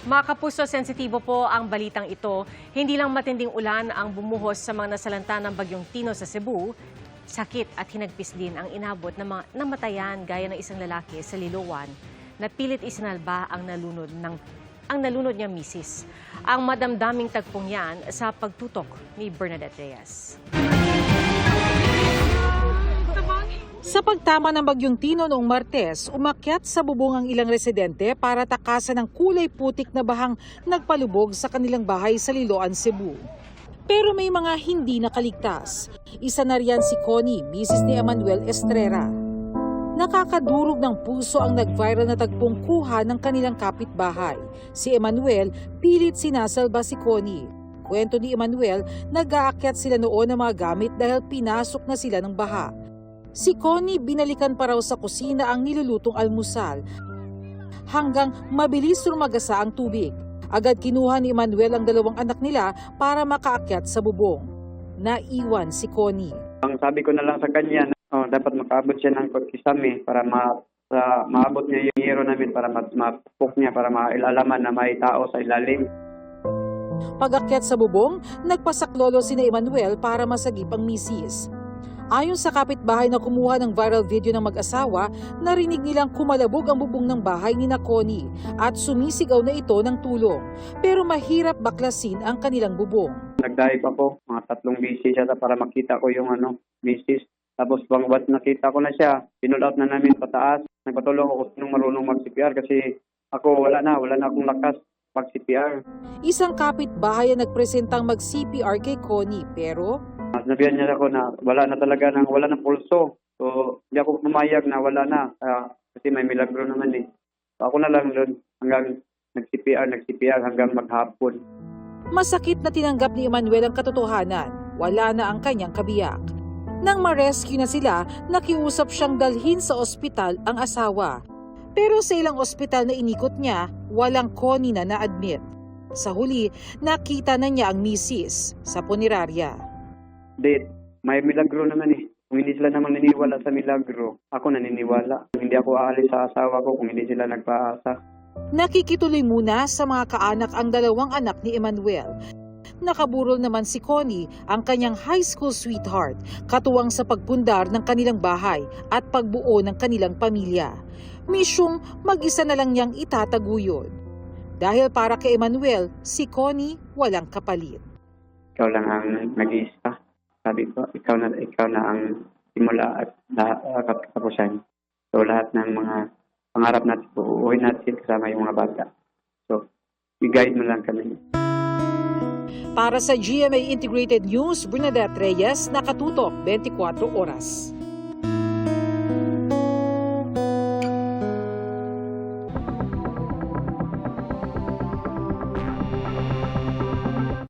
Mga kapuso, sensitibo po ang balitang ito. Hindi lang matinding ulan ang bumuhos sa mga nasalanta ng Bagyong Tino sa Cebu. Sakit at hinagpis din ang inabot ng mga namatayan gaya ng isang lalaki sa Liloan na pilit isinalba ang nalunod niyang misis. Ang madamdaming tagpong yan sa pagtutok ni Bernadette Reyes. Sa pagtama ng Bagyong Tino noong Martes, umakyat sa bubong ang ilang residente para takasan ng kulay putik na bahang nagpalubog sa kanilang bahay sa Liloan, Cebu. Pero may mga hindi nakaligtas. Isa na riyan si Connie, misis ni Emmanuel Estrera. Nakakadurog ng puso ang nag-viral na tagpong kuha ng kanilang kapitbahay. Si Emmanuel, pilit sinasalba si Connie. Kwento ni Emmanuel, nag-aakyat sila noon ng mga gamit dahil pinasok na sila ng baha. Si Connie, binalikan pa raw sa kusina ang nilulutong almusal hanggang mabilis rumagasa ang tubig. Agad kinuha ni Emmanuel ang dalawang anak nila para makaakyat sa bubong. Naiwan si Connie. Ang sabi ko na lang sa kanya, dapat makaabot siya ng kisame para maabot niya yung hero namin, para mapuk niya, para mailalaman na may tao sa ilalim. Pag-akyat sa bubong, nagpasaklolo sina Emmanuel para masagip ang misis. Ayon sa kapitbahay na kumuha ng viral video ng mag-asawa, narinig nilang kumalabog ang bubong ng bahay ni Connie at sumisigaw na ito ng tulong. Pero mahirap baklasin ang kanilang bubong. Nagdahi pa po, mga 3 busy siya para makita ko yung misis. Tapos bangwat nakita ko na siya, pinull out na namin pataas. Nagpatulong ako kung marunong mag-CPR kasi ako wala na akong lakas mag-CPR. Isang kapitbahay ang nagpresentang mag-CPR kay Connie pero nabihan niya ako na wala na pulso. So, hindi ako pumayag na wala na. Kasi may milagro naman eh. So, ako na lang doon hanggang nag-CPR hanggang maghapon. Masakit na tinanggap ni Emmanuel ang katotohanan. Wala na ang kanyang kabiyak. Nang ma-rescue na sila, nakiusap siyang dalhin sa ospital ang asawa. Pero sa ilang ospital na inikot niya, walang Connie na na-admit. Sa huli, nakita na niya ang misis sa punerarya. Date, may milagro naman eh. Kung hindi sila naman naniniwala sa milagro, ako naniniwala. Hindi ako aalis sa asawa ko kung hindi sila nagpaasa. Nakikituloy muna sa mga kaanak ang dalawang anak ni Emmanuel. Nakaburol naman si Connie, ang kanyang high school sweetheart, katuwang sa pagpundar ng kanilang bahay at pagbuo ng kanilang pamilya. Misyong mag-isa na lang niyang itataguyod. Dahil para kay Emmanuel, si Connie walang kapalit. Ikaw lang ang nag-iisa. Sabi ko, ikaw na ang simula at katapusan. So lahat ng mga pangarap natin, uuwi natin kasama yung mga bata. So, i-guide mo lang kami. Para sa GMA Integrated News, Bernadette Reyes, nakatutok 24 oras.